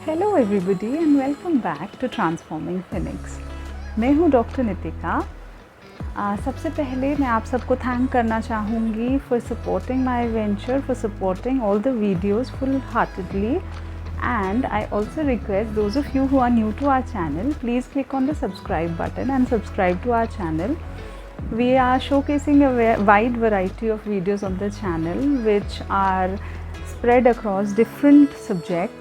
Hello everybody and welcome back to transforming Phoenix. मैं हूँ doctor Nitika. सबसे पहले मैं आप सबको थैंक करना चाहूँगी for supporting my venture, for supporting all the videos full heartedly, and I also request those of you who are new to our channel, please click on the subscribe button and subscribe to our channel. We are showcasing a wide variety of videos on the channel which are spread across different subjects.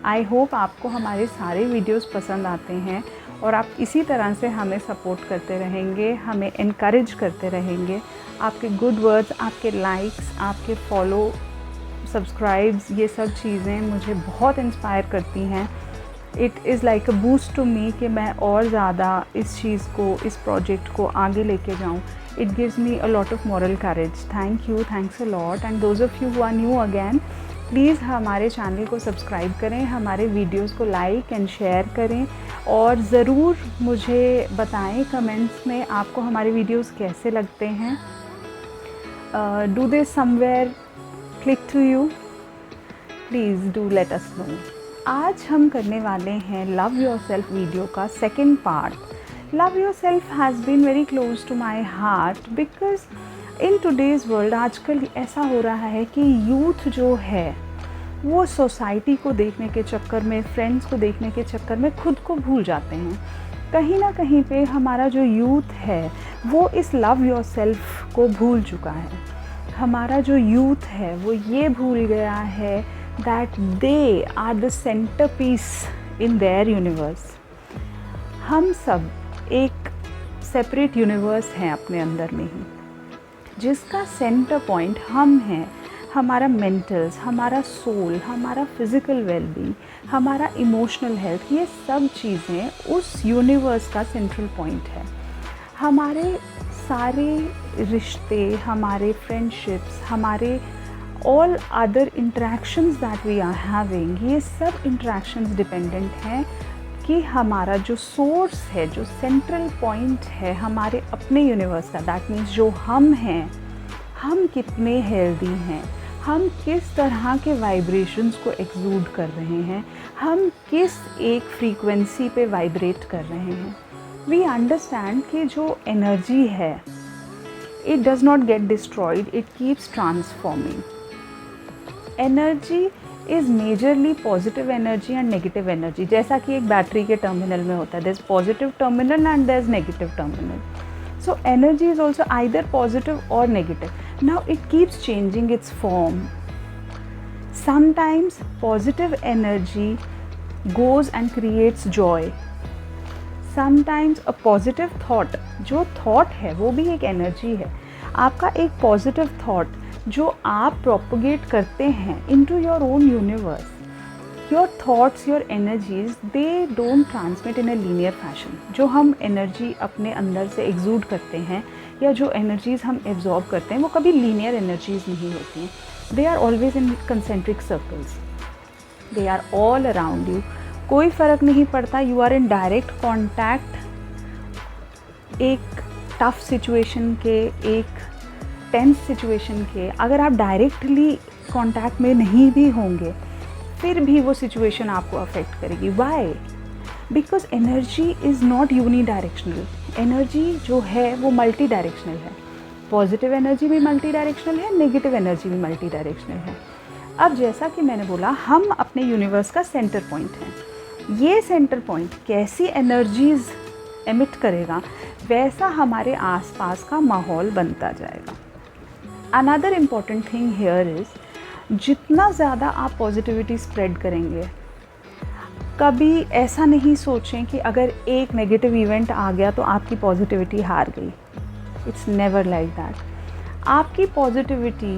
I hope आपको हमारे सारे videos पसंद आते हैं और आप इसी तरह से हमें सपोर्ट करते रहेंगे, हमें इनकरेज करते रहेंगे। आपके गुड वर्ड्स, आपके लाइक्स, आपके फॉलो, सब्सक्राइब्स, ये सब चीज़ें मुझे बहुत इंस्पायर करती हैं। It is like a boost to me कि मैं और ज़्यादा इस चीज़ को, इस प्रोजेक्ट को आगे लेके जाऊँ। It gives me a lot of moral courage. Thank you, thanks a lot. And those of you who are new again, please हमारे चैनल को सब्सक्राइब करें, हमारे वीडियोस को लाइक एंड शेयर करें और ज़रूर मुझे बताएं कमेंट्स में आपको हमारे वीडियोस कैसे लगते हैं। Do they somewhere click to you? Please do let us know. आज हम करने वाले हैं लव योरसेल्फ वीडियो का second part. Love yourself has been very close to my heart because in today's world आजकल ऐसा हो रहा है कि यूथ जो है वो सोसाइटी को देखने के चक्कर में, फ्रेंड्स को देखने के चक्कर में खुद को भूल जाते हैं। कहीं ना कहीं पे हमारा जो यूथ है वो इस लव योरसेल्फ को भूल चुका है। हमारा जो यूथ है वो ये भूल गया है that they are the centre piece in their universe. हम सब एक सेपरेट यूनिवर्स हैं अपने अंदर में ही, जिसका सेंटर पॉइंट हम हैं। हमारा मेंटल्स, हमारा सोल, हमारा फिज़िकल वेलबींग, हमारा इमोशनल हेल्थ, ये सब चीज़ें उस यूनिवर्स का सेंट्रल पॉइंट है। हमारे सारे रिश्ते, हमारे फ्रेंडशिप्स, हमारे all other interactions that we are having, ये सब इंटरेक्शंस डिपेंडेंट हैं कि हमारा जो सोर्स है, जो सेंट्रल पॉइंट है हमारे अपने यूनिवर्स का, दैट मीन्स जो हम हैं, हम कितने हेल्दी हैं, हम किस तरह के वाइब्रेशंस को एक्सूड कर रहे हैं, हम किस एक फ्रीक्वेंसी पे वाइब्रेट कर रहे हैं। वी अंडरस्टैंड कि जो एनर्जी है it does not get destroyed, it keeps transforming. Energy is majorly positive energy and negative energy. जैसा कि एक बैटरी के टर्मिनल में होता है, there is positive terminal and there is negative terminal. So energy is also either positive or negative. Now it keeps changing its form. Sometimes positive energy goes and creates joy. Sometimes a positive thought, जो thought है वो भी एक energy है। आपका एक positive thought जो आप propagate करते हैं into your own universe, your thoughts, your energies, they don't transmit in a linear fashion. जो हम energy अपने अंदर से exude करते हैं या जो energies हम absorb करते हैं वो कभी linear energies नहीं होती हैं. They are always in concentric circles. They are all around you. कोई फ़र्क नहीं पड़ता, you are in direct contact एक tough situation के, एक tense situation के। अगर आप directly contact में नहीं भी होंगे फिर भी वो सिचुएशन आपको अफेक्ट करेगी। Why? Because energy is not unidirectional. Energy जो है वो मल्टी डायरेक्शनल है। पॉजिटिव एनर्जी भी मल्टी डायरेक्शनल है, नेगेटिव एनर्जी भी मल्टी डायरेक्शनल है। अब जैसा कि मैंने बोला, हम अपने यूनिवर्स का सेंटर पॉइंट हैं। ये सेंटर पॉइंट कैसी एनर्जीज़ एमिट करेगा वैसा हमारे आसपास का माहौल बनता जाएगा। Another important thing here is, जितना ज़्यादा आप पॉजिटिविटी स्प्रेड करेंगे, कभी ऐसा नहीं सोचें कि अगर एक नेगेटिव इवेंट आ गया तो आपकी पॉजिटिविटी हार गई। It's never like that. आपकी पॉजिटिविटी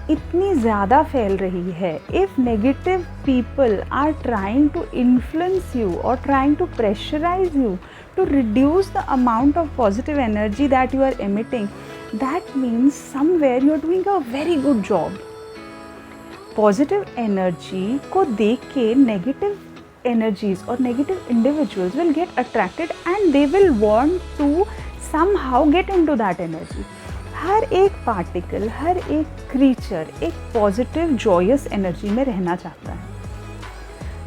इतनी ज़्यादा फैल रही है। If negative people are trying to influence you और trying to pressurise you to reduce the amount of positive energy that you are emitting, that means somewhere you are doing a very good job. Positive energy को देख के negative energies और negative individuals will get attracted and they will want to somehow get into that energy. हर एक particle, हर एक creature एक positive Joyce energy में रहना चाहता है।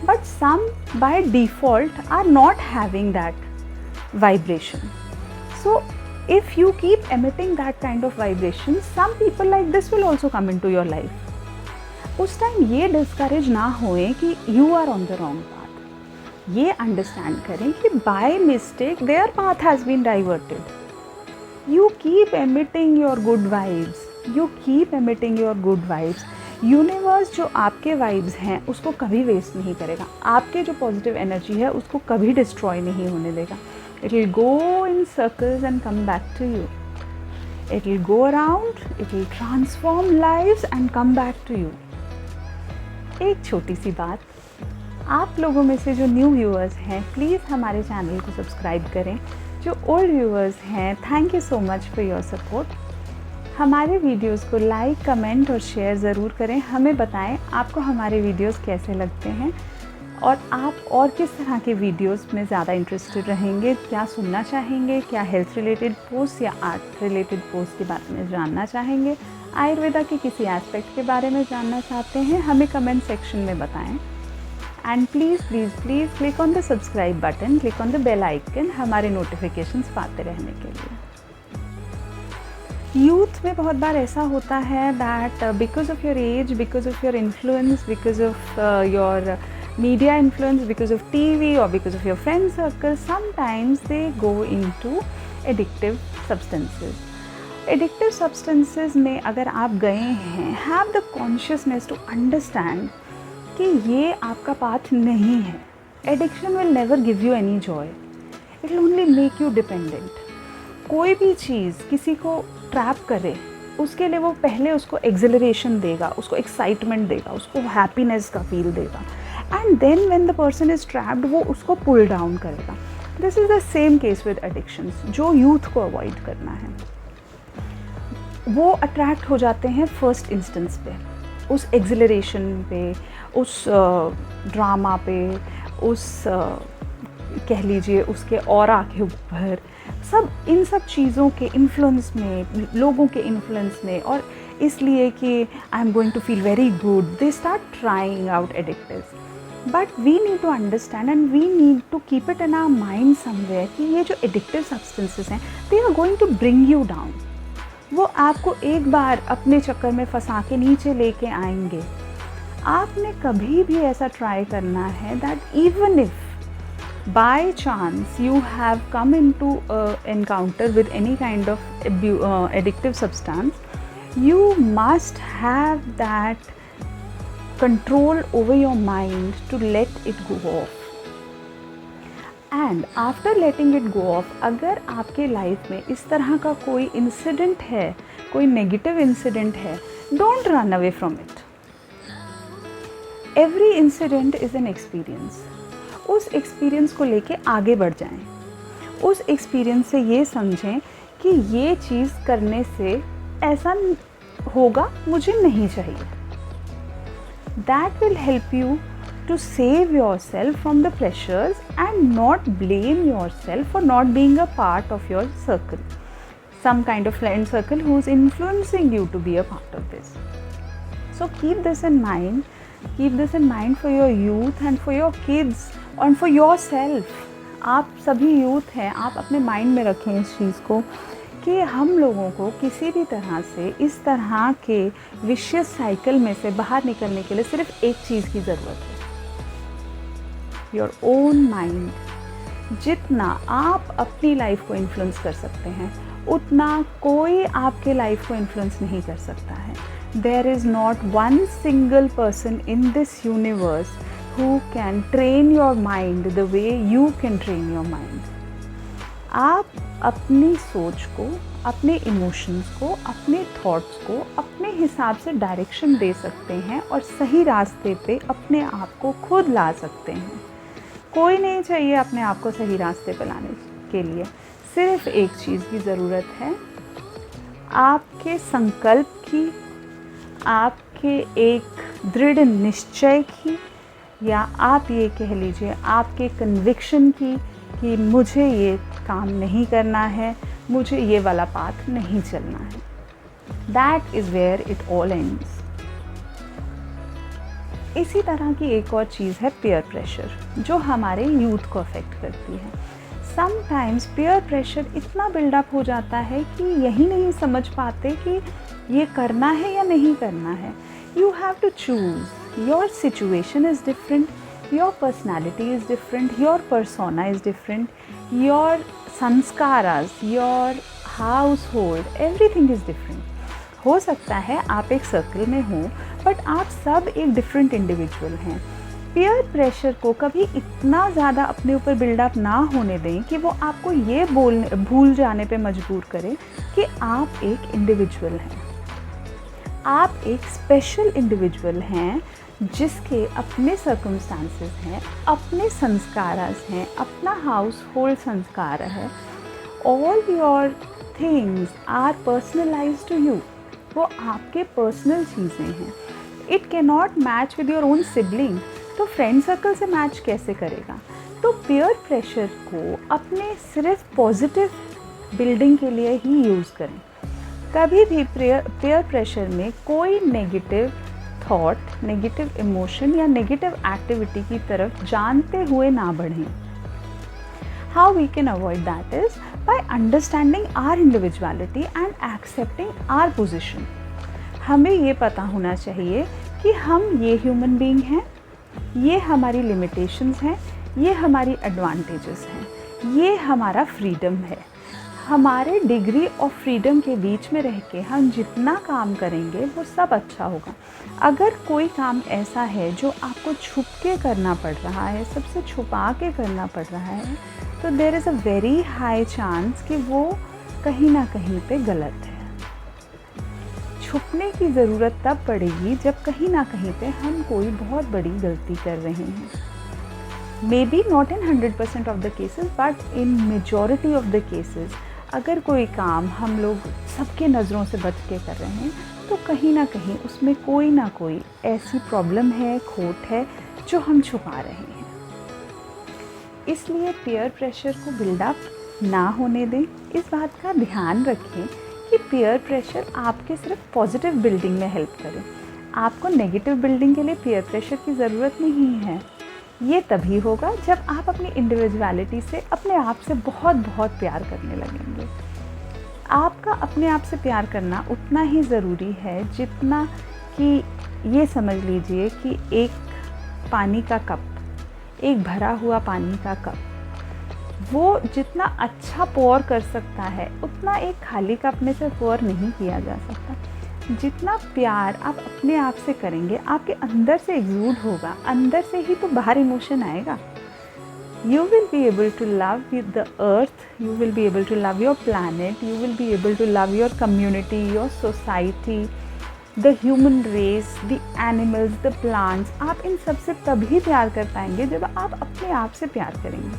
but some by default are not having that vibration. So if you keep emitting that kind of vibration, some people like this will also come into your life. उस time ये discourage ना होए कि you are on the wrong path, ये understand करें कि by mistake their path has been diverted. You keep emitting your good vibes, you keep emitting your good vibes. Universe जो आपके वाइब्स हैं उसको कभी वेस्ट नहीं करेगा, आपके जो पॉजिटिव एनर्जी है उसको कभी डिस्ट्रॉय नहीं होने देगा। It will go in circles and come back to you, it will go around, it will transform lives and come back to you. एक छोटी सी बात, आप लोगों में से जो न्यू व्यूअर्स हैं प्लीज़ हमारे चैनल को सब्सक्राइब करें। जो ओल्ड व्यूअर्स हैं, thank you so much for your support. हमारे वीडियोस को लाइक, कमेंट और शेयर ज़रूर करें। हमें बताएं आपको हमारे वीडियोस कैसे लगते हैं और आप और किस तरह के वीडियोस में ज़्यादा इंटरेस्टेड रहेंगे, क्या सुनना चाहेंगे, क्या हेल्थ रिलेटेड पोस्ट या आर्ट रिलेटेड पोस्ट के बारे में जानना चाहेंगे, आयुर्वेदा के किसी एस्पेक्ट के बारे में जानना चाहते हैं, हमें कमेंट सेक्शन में बताएं। And please please please click on the subscribe button, click on the bell icon हमारे नोटिफिकेशंस पाते रहने के लिए। यूथ में बहुत बार ऐसा होता है that because of your age, because of your influence, because of your media influence, because of TV or because of your friend circle, sometimes they go into addictive substances. Addictive substances में अगर आप गए हैं, have the consciousness to understand कि ये आपका path नहीं है। Addiction will never give you any joy. It will only make you dependent. कोई भी चीज़ किसी को ट्रैप करे, उसके लिए वो पहले उसको एक्सिलरेशन देगा, उसको एक्साइटमेंट देगा, उसको हैप्पीनेस का फील देगा, and then when the person is trapped वो उसको पुल डाउन करेगा। This is the same case with addictions. जो यूथ को अवॉइड करना है, वो अट्रैक्ट हो जाते हैं फर्स्ट इंस्टेंस पे, उस एक्सिलरेशन पे, उस ड्रामा पे, उस कह लीजिए उसके ऑरा के ऊपर, सब इन सब चीज़ों के इन्फ्लुएंस में, लोगों के इन्फ्लुएंस में, और इसलिए कि I am going to feel very good, they start trying out addictives. But we need to understand and we need to keep it in our mind somewhere कि ये जो एडिक्टिव सब्सटेंसेस हैं, they are going to bring you down. वो आपको एक बार अपने चक्कर में फंसा के नीचे लेके आएंगे। आपने कभी भी ऐसा ट्राई करना है that even if by chance you have come into encounter with any kind of addictive substance, you must have that control over your mind to let it go off. And after letting it go off, अगर आपके life में इस तरह का कोई incident है, कोई negative incident है, don't run away from it. Every incident is an experience. उस एक्सपीरियंस को लेके आगे बढ़ जाएं। उस एक्सपीरियंस से ये समझें कि ये चीज़ करने से ऐसा होगा, मुझे नहीं चाहिए। That will help you to save yourself from the pressures and not blame yourself for not being a part of your circle, some kind of friend circle who is influencing you to be a part of this. So keep this in mind, keep this in mind for your youth and for your kids and for yourself. आप सभी youth हैं, आप अपने mind में रखें इस चीज़ को कि हम लोगों को किसी भी तरह से इस तरह के विशियस साइकिल में से बाहर निकलने के लिए सिर्फ एक चीज़ की ज़रूरत है, योर ओन माइंड। जितना आप अपनी लाइफ को इन्फ्लुएंस कर सकते हैं, उतना कोई आपके लाइफ को इन्फ्लुएंस नहीं कर सकता है। There is not one single person in this universe who can train your mind the way you can train your mind. आप अपनी सोच को, अपने इमोशंस को, अपने थॉट्स को अपने हिसाब से डायरेक्शन दे सकते हैं और सही रास्ते पे अपने आप को खुद ला सकते हैं। कोई नहीं चाहिए अपने आप को सही रास्ते पे लाने के लिए। सिर्फ एक चीज़ की ज़रूरत है, आपके संकल्प की, आपके एक दृढ़ निश्चय की, या आप ये कह लीजिए आपके कन्विक्शन की कि मुझे ये काम नहीं करना है, मुझे ये वाला पाथ नहीं चलना है। That is where it all ends. इसी तरह की एक और चीज़ है पीयर प्रेशर, जो हमारे यूथ को अफेक्ट करती है। समटाइम्स पीयर प्रेशर इतना बिल्डअप हो जाता है कि यही नहीं समझ पाते कि ये करना है या नहीं करना है। You have to choose, your situation is different, your personality is different, your persona is different, your sanskaras, your household, everything is different. हो सकता है आप एक सर्कल में हो, बट आप सब एक डिफरेंट इंडिविजुअल हैं। पीयर प्रेशर को कभी इतना ज़्यादा अपने ऊपर बिल्डअप ना होने दें कि वो आपको ये भूल जाने पे मजबूर करे कि आप एक इंडिविजुअल हैं, आप एक स्पेशल इंडिविजुअल हैं जिसके अपने सर्कमस्टांसेस हैं, अपने संस्कार हैं, अपना हाउस होल्ड संस्कार है। All your things are personalised to you, वो आपके पर्सनल चीज़ें हैं। It can not match with your own sibling, तो फ्रेंड सर्कल से मैच कैसे करेगा? तो पीयर प्रेशर को अपने सिर्फ पॉजिटिव बिल्डिंग के लिए ही यूज़ करें। कभी भी पीयर प्रेशर में कोई नेगेटिव थॉट, नेगेटिव इमोशन या नेगेटिव एक्टिविटी की तरफ जानते हुए ना बढ़ें। How we can avoid that is by understanding our individuality and accepting our position. हमें ये पता होना चाहिए कि हम ये ह्यूमन बीइंग हैं, ये हमारी लिमिटेशंस हैं, ये हमारी एडवांटेजेस हैं, ये हमारा फ्रीडम है। हमारे डिग्री ऑफ फ्रीडम के बीच में रह के हम जितना काम करेंगे वो सब अच्छा होगा। अगर कोई काम ऐसा है जो आपको छुप के करना पड़ रहा है, सबसे छुपा के करना पड़ रहा है, तो there is a very high chance कि वो कहीं ना कहीं पे गलत है। छुपने की ज़रूरत तब पड़ेगी जब कहीं ना कहीं पे हम कोई बहुत बड़ी गलती कर रहे हैं। May be not in 100% of the cases, but in majority of the cases अगर कोई काम हम लोग सबके नज़रों से बच के कर रहे हैं, तो कहीं ना कहीं उसमें कोई ना कोई ऐसी प्रॉब्लम है, खोट है, जो हम छुपा रहे हैं। इसलिए पीयर प्रेशर को बिल्डअप ना होने दें। इस बात का ध्यान रखें कि पीयर प्रेशर आपके सिर्फ पॉजिटिव बिल्डिंग में हेल्प करे। आपको नेगेटिव बिल्डिंग के लिए पीयर प्रेशर की ज़रूरत नहीं है। ये तभी होगा जब आप अपनी इंडिविजुअलिटी से, अपने आप से बहुत बहुत प्यार करने लगेंगे। आपका अपने आप से प्यार करना उतना ही ज़रूरी है जितना कि ये समझ लीजिए कि एक पानी का कप, एक भरा हुआ पानी का कप, वो जितना अच्छा पोर कर सकता है उतना एक खाली कप में से पोर नहीं किया जा सकता। जितना प्यार आप अपने आप से करेंगे, आपके अंदर से एग्जूड होगा, अंदर से ही तो बाहर इमोशन आएगा। You will be able to love the earth, you will be able to love your planet, you will be able to love your community, your society, the human race, the animals, the plants। आप इन सब से तभी प्यार कर पाएंगे जब आप अपने आप से प्यार करेंगे।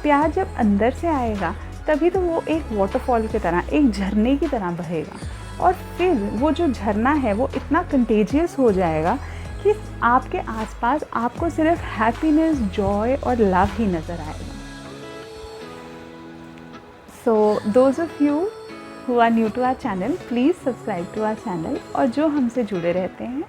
प्यार जब अंदर से आएगा तभी तो वो एक वाटरफॉल की तरह, एक झरने की तरह बहेगा, और फिर वो जो झरना है वो इतना कंटेजियस हो जाएगा कि आपके आसपास आपको सिर्फ हैप्पीनेस, जॉय और लव ही नज़र आएगा। So those of you who are new to our channel, please subscribe to our channel, और जो हमसे जुड़े रहते हैं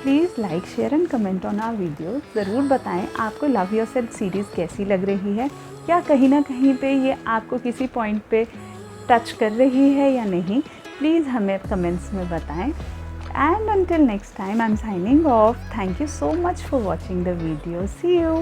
please like, share and comment on our video. ज़रूर बताएं आपको लव योरसेल्फ सीरीज़ कैसी लग रही है, क्या कहीं ना कहीं पे ये आपको किसी पॉइंट पे टच कर रही है या नहीं। प्लीज़ हमें कमेंट्स में बताएं। And until next time, I'm signing off. Thank you so much for watching the video. See you.